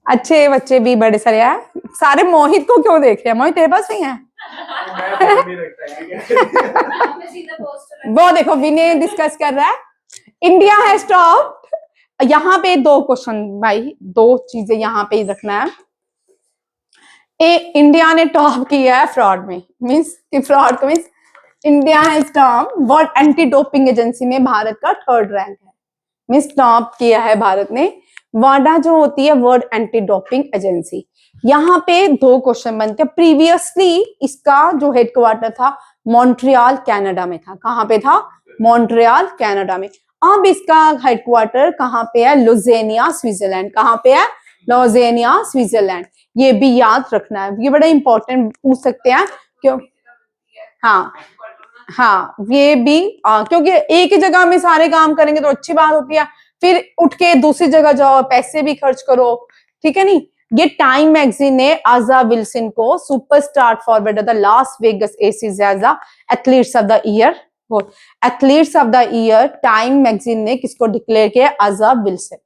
अच्छे बच्चे भी बड़े सारे हैं। सारे मोहित को क्यों देख रहे हैं? मोहित तेरे पास नहीं है? मैं सीधा पोस्टर वो देखो विनय डिस्कस कर रहा है। इंडिया हैज टॉप्ड, यहाँ पे 2 क्वेश्चन भाई, 2 चीजें यहाँ पे ही रखना है। इंडिया ने टॉप किया है फ्रॉड में, मीन्स कि फ्रॉड को means India has top world anti doping agency में भारत का 3rd रैंक है, मीन्स टॉप किया है भारत ने। वाडा जो होती है वर्ल्ड एंटी डोपिंग एजेंसी, यहाँ पे 2 क्वेश्चन बनते हैं। प्रीवियसली इसका जो हेडक्वार्टर था मॉन्ट्रियल कनाडा में था। कहाँ पे था? मॉन्ट्रियल कनाडा में। अब इसका हेडक्वार्टर कहाँ पे है? लुज़ेनिया स्विट्जरलैंड। कहाँ पे है? लुज़ेनिया स्विट्जरलैंड। ये भी याद रखना है, ये बड़ा इंपॉर्टेंट पूछ सकते हैं क्यों। हाँ हाँ, ये भी क्योंकि एक ही जगह में सारे काम करेंगे तो अच्छी बात होती है, फिर उठ के दूसरी जगह जाओ, पैसे भी खर्च करो, ठीक है नहीं। ये टाइम मैगजीन ने आजा विल्सन को superstar forward the Las Vegas Aces as the athletes of the year. Athletes of the year Time magazine ने किसको डिक्लेयर किया? आजा विल्सन।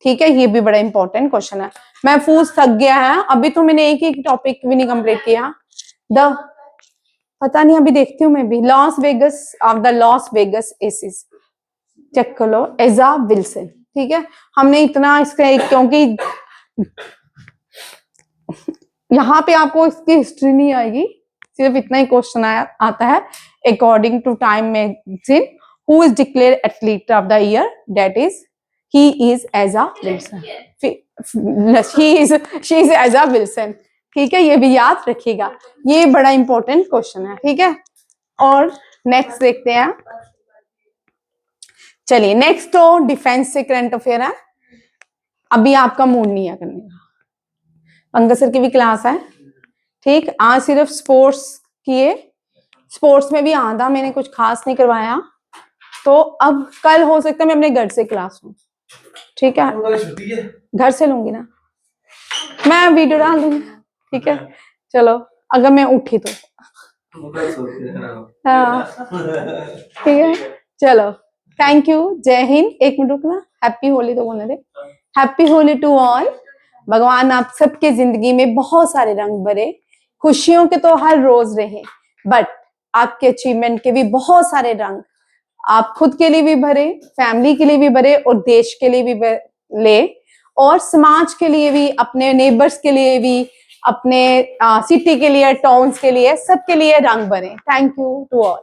ठीक है, ये भी बड़ा इंपॉर्टेंट क्वेश्चन है। महफूज थक गया है, अभी तो मैंने एक ही टॉपिक भी नहीं कंप्लीट किया। द पता नहीं, अभी देखती हूँ मैं भी। Las Vegas of the Las Vegas Aces, check कर लो, एजा विल्सन। ठीक है, हमने इतना इसका, क्योंकि यहाँ पे आपको इसकी हिस्ट्री नहीं आएगी, सिर्फ इतना ही क्वेश्चन आता है। According to Time magazine, who is declare athlete of the year? That is he is Aja Wilson. She is Aja Wilson. ठीक है, ये भी याद रखिएगा, ये बड़ा इंपॉर्टेंट क्वेश्चन है। ठीक है, और नेक्स्ट देखते हैं। चलिए नेक्स्ट तो डिफेंस से करंट अफेयर है। अभी आपका मूड नहीं है करने का, पंकज सर की भी क्लास है। ठीक, आज सिर्फ स्पोर्ट्स किए, स्पोर्ट्स में भी आधा मैंने कुछ खास नहीं करवाया, तो अब कल हो सकता है मैं अपने घर से क्लास लूं। ठीक है, घर से लूंगी ना, मैं वीडियो डाल दूंगी। ठीक है, चलो अगर मैं उठी तो। हाँ ठीक है, चलो थैंक यू, जय हिंद। एक मिनट रुकना, हैप्पी होली तो बोलने दे। Happy Holi to all. भगवान आप सबके जिंदगी में बहुत सारे रंग भरे, खुशियों के तो हर रोज रहे, बट आपके अचीवमेंट के भी बहुत सारे रंग आप खुद के लिए भी भरे, फैमिली के लिए भी भरे, और देश के लिए भी ले, और समाज के लिए भी, अपने नेबर्स के लिए भी, अपने सिटी के लिए, टाउन्स के लिए, सबके लिए रंग भरे। Thank you to all.